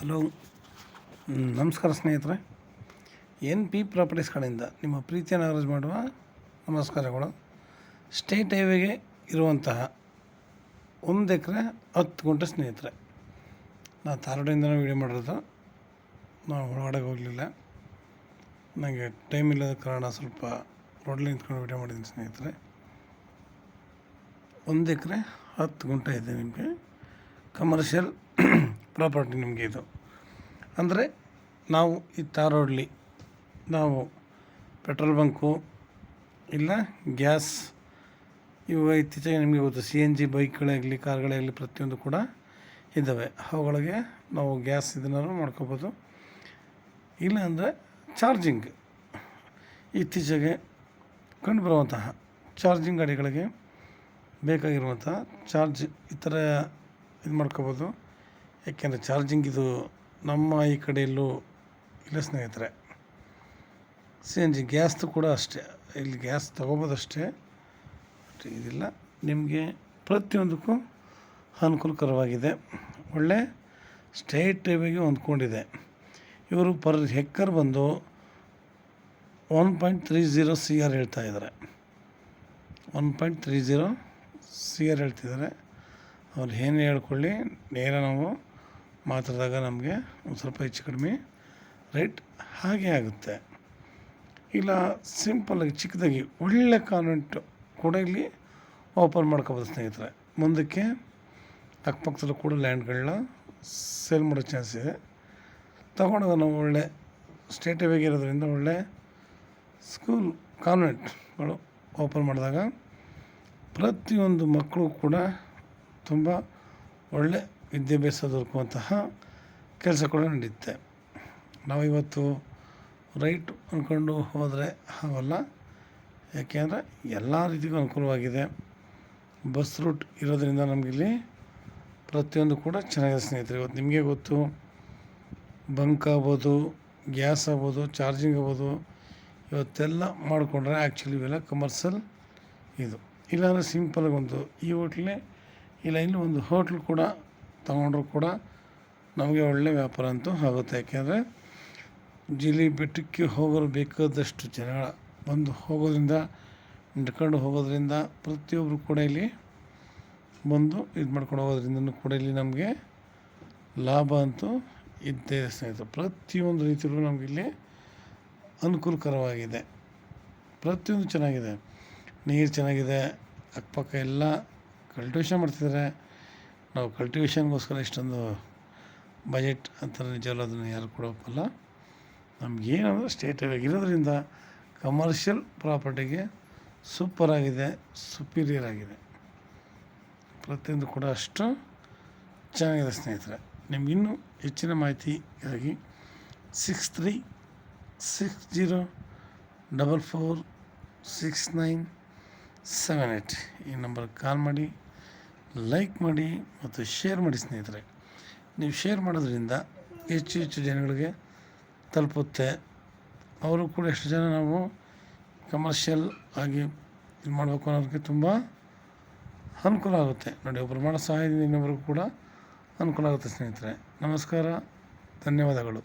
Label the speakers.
Speaker 1: Hello, ನಮಸ್ಕಾರ ಸ್ನೇಹಿತರೆ. N P properties ಕಡೆಯಿಂದ ನಿಮ್ಮ ಪ್ರೀತಿಯನ್ನು ಅರೇಂಜ್ ಮಾಡುವ ನಮಸ್ಕಾರಗಳು. ಸ್ಟೇಟ್ ಹೈವೇಗೆ ಇರುವಂತಹ 1 ಎಕರೆ 10 ಗುಂಟೆ ಸ್ನೇಹಿತರೆ. ನಾನು ಧಾರವಾಡದಿಂದನೇ ವೀಡಿಯೋ ಮಾಡಿರೋದು. ನಾವು ಒಳಗಡೆ ಹೋಗಲಿಲ್ಲ, ನನಗೆ ಟೈಮ್ ಇಲ್ಲದ ಕಾರಣ ಸ್ವಲ್ಪ ರೋಡಲ್ಲಿ ನಿಂತ್ಕೊಂಡು ವೀಡಿಯೋ ಮಾಡಿದ್ದೀನಿ ಸ್ನೇಹಿತರೆ. 1 ಎಕರೆ 10 ಗುಂಟೆ ಇದೆ. ನಿಮಗೆ ಕಮರ್ಷಿಯಲ್ ಪ್ರಾಪರ್ಟಿ ನಿಮಗೆ ಇದು. ಅಂದರೆ ನಾವು ಈ ಧಾರವಾಡಲ್ಲಿ ನಾವು ಪೆಟ್ರೋಲ್ ಬಂಕು ಇಲ್ಲ ಗ್ಯಾಸ್, ಇವು ಇತ್ತೀಚೆಗೆ ನಿಮಗೆ ಗೊತ್ತು, CNG ಬೈಕ್ಗಳಾಗಲಿ ಕಾರ್ಗಳಾಗಲಿ ಪ್ರತಿಯೊಂದು ಕೂಡ ಇದ್ದಾವೆ. ಅವುಗಳಿಗೆ ನಾವು ಗ್ಯಾಸ್ ಇದನ್ನು ಮಾಡ್ಕೋಬೋದು. ಇಲ್ಲ ಅಂದರೆ ಚಾರ್ಜಿಂಗ್, ಇತ್ತೀಚೆಗೆ ಕಂಡುಬರುವಂತಹ ಚಾರ್ಜಿಂಗ್ ಗಾಡಿಗಳಿಗೆ ಬೇಕಾಗಿರುವಂಥ ಚಾರ್ಜ್ ಈ ಥರ ಇದು ಮಾಡ್ಕೋಬೋದು. ಯಾಕೆಂದರೆ ಚಾರ್ಜಿಂಗ್ ಇದು ನಮ್ಮ ಈ ಕಡೆಯಲ್ಲೂ ಇಲ್ಲ ಸ್ನೇಹಿತರೆ. CNG ಗ್ಯಾಸ್ದು ಕೂಡ ಅಷ್ಟೇ, ಇಲ್ಲಿ ಗ್ಯಾಸ್ ತೊಗೋಬೋದಷ್ಟೇ, ಇದಿಲ್ಲ. ನಿಮಗೆ ಪ್ರತಿಯೊಂದಕ್ಕೂ ಅನುಕೂಲಕರವಾಗಿದೆ. ಒಳ್ಳೆ ಸ್ಟೇಟ್ ಹೈವೇಗೆ ಹೊಂದ್ಕೊಂಡಿದೆ. ಇವರು ಪರ್ ಎಕರ್ ಬಂದು 1.30 CR ಹೇಳ್ತಾಯಿದ್ದಾರೆ. 1.30 CR ಹೇಳ್ತಿದ್ದಾರೆ. ಅವ್ರು ಏನು ಹೇಳ್ಕೊಳ್ಳಿ, ನೇರ ನಾವು ಮಾತಾಡಿದಾಗ ನಮಗೆ ಒಂದು ಸ್ವಲ್ಪ ಹೆಚ್ಚು ಕಡಿಮೆ ರೇಟ್ ಹಾಗೆ ಆಗುತ್ತೆ. ಇಲ್ಲ ಸಿಂಪಲ್ಲಾಗಿ ಚಿಕ್ಕದಾಗಿ ಒಳ್ಳೆ ಕಾನ್ವೆಂಟ್ ಕೂಡ ಇಲ್ಲಿ ಓಪನ್ ಮಾಡ್ಕೋಬೋದು ಸ್ನೇಹಿತರೆ. ಮುಂದಕ್ಕೆ ಅಕ್ಕಪಕ್ಕದಲ್ಲೂ ಕೂಡ ಲ್ಯಾಂಡ್ಗಳನ್ನ ಸೇಲ್ ಮಾಡೋ ಚಾನ್ಸ್ ಇದೆ. ತಗೊಂಡಾಗ ನಾವು ಒಳ್ಳೆ ಸ್ಟೇಟ್ ಹೈವೇಗೆ ಇರೋದ್ರಿಂದ ಒಳ್ಳೆ ಸ್ಕೂಲ್ ಕಾನ್ವೆಂಟ್ಗಳು ಓಪನ್ ಮಾಡಿದಾಗ ಪ್ರತಿಯೊಂದು ಮಕ್ಕಳು ಕೂಡ ತುಂಬ ಒಳ್ಳೆ ವಿದ್ಯಾಭ್ಯಾಸ ದೊರಕುವಂತಹ ಕೆಲಸ ಕೂಡ ನಡೆಯುತ್ತೆ. ನಾವಿವತ್ತು ರೈಟ್ ಅಂದ್ಕೊಂಡು ಹೋದರೆ ಆಗಲ್ಲ. ಯಾಕೆಂದರೆ ಎಲ್ಲ ರೀತಿಗೂ ಅನುಕೂಲವಾಗಿದೆ. ಬಸ್ ರೂಟ್ ಇರೋದರಿಂದ ನಮಗಿಲ್ಲಿ ಪ್ರತಿಯೊಂದು ಕೂಡ ಚೆನ್ನಾಗಿದೆ ಸ್ನೇಹಿತರೆ. ಇವತ್ತು ನಿಮಗೆ ಗೊತ್ತು, ಬಂಕ್ ಆಗ್ಬೋದು, ಗ್ಯಾಸ್ ಆಗ್ಬೋದು, ಚಾರ್ಜಿಂಗ್ ಆಗ್ಬೋದು, ಇವತ್ತೆಲ್ಲ ಮಾಡಿಕೊಂಡ್ರೆ ಆ್ಯಕ್ಚುಲಿ ಇವೆಲ್ಲ ಕಮರ್ಷಿಯಲ್ ಇದು. ಇಲ್ಲಾಂದರೆ ಸಿಂಪಲ್ಲಾಗಿ ಒಂದು ಈ ಹೋಟ್ಲೇ ಇಲ್ಲ, ಇಲ್ಲಿ ಒಂದು ಹೋಟ್ಲ್ ಕೂಡ ತಗೊಂಡ್ರೂ ಕೂಡ ನಮಗೆ ಒಳ್ಳೆಯ ವ್ಯಾಪಾರ ಅಂತೂ ಆಗುತ್ತೆ. ಯಾಕೆಂದರೆ ಜಿಲಿ ಬೆಟ್ಟಕ್ಕೆ ಹೋಗೋರು ಬೇಕಾದಷ್ಟು ಜನ ಬಂದು ಹೋಗೋದ್ರಿಂದ, ನಡ್ಕೊಂಡು ಹೋಗೋದ್ರಿಂದ ಪ್ರತಿಯೊಬ್ಬರು ಕೂಡ ಇಲ್ಲಿ ಬಂದು ಇದು ಮಾಡ್ಕೊಂಡು ಹೋಗೋದ್ರಿಂದ ಕೂಡ ಇಲ್ಲಿ ನಮಗೆ ಲಾಭ ಅಂತೂ ಇದ್ದೇ ಸ್ನೇಹಿತರೆ. ಪ್ರತಿಯೊಂದು ರೀತಿಯಲ್ಲೂ ನಮಗಿಲ್ಲಿ ಅನುಕೂಲಕರವಾಗಿದೆ. ಪ್ರತಿಯೊಂದು ಚೆನ್ನಾಗಿದೆ. ನೀರು ಚೆನ್ನಾಗಿದೆ. ಅಕ್ಕಪಕ್ಕ ಎಲ್ಲ ಕಲ್ಟಿವೇಷನ್ ಮಾಡ್ತಿದ್ದಾರೆ. ನಾವು ಕಲ್ಟಿವೇಷನ್ಗೋಸ್ಕರ ಇಷ್ಟೊಂದು ಬಜೆಟ್ ಅಂತಾರೆ, ನಿಜವಲ್ಲ ಅದನ್ನು ಯಾರು ಕೂಡ ಒಪ್ಪಲ್ಲ. ನಮಗೇನಂದರೆ ಸ್ಟೇಟ್ ಹೈವೇಗೆ ಇರೋದ್ರಿಂದ ಕಮರ್ಷಿಯಲ್ ಪ್ರಾಪರ್ಟಿಗೆ ಸೂಪರಾಗಿದೆ, ಸುಪೀರಿಯರ್ ಆಗಿದೆ. ಪ್ರತಿಯೊಂದು ಕೂಡ ಅಷ್ಟು ಚೆನ್ನಾಗಿದೆ ಸ್ನೇಹಿತರೆ. ನಿಮಗಿನ್ನೂ ಹೆಚ್ಚಿನ ಮಾಹಿತಿಗಾಗಿ 6360446978 ಈ ನಂಬರ್ಗೆ ಕಾಲ್ ಮಾಡಿ, ಲೈಕ್ ಮಾಡಿ ಮತ್ತು ಶೇರ್ ಮಾಡಿ ಸ್ನೇಹಿತರೆ. ನೀವು ಶೇರ್ ಮಾಡೋದ್ರಿಂದ ಹೆಚ್ಚು ಹೆಚ್ಚು ಜನಗಳಿಗೆ ತಲುಪುತ್ತೆ. ಅವರು ಕೂಡ ಎಷ್ಟು ಜನ ನಾವು ಕಮರ್ಷಿಯಲ್ ಆಗಿ ಇದು ಮಾಡಬೇಕು ಅನ್ನೋದಕ್ಕೆ ತುಂಬ ಅನುಕೂಲ ಆಗುತ್ತೆ. ನೋಡಿ, ಒಬ್ಬರು ಮಾಡೋ ಸಹಾಯದಿಂದ ಇನ್ನೊಬ್ಬರಿಗೂ ಕೂಡ ಅನುಕೂಲ ಆಗುತ್ತೆ ಸ್ನೇಹಿತರೆ. ನಮಸ್ಕಾರ, ಧನ್ಯವಾದಗಳು.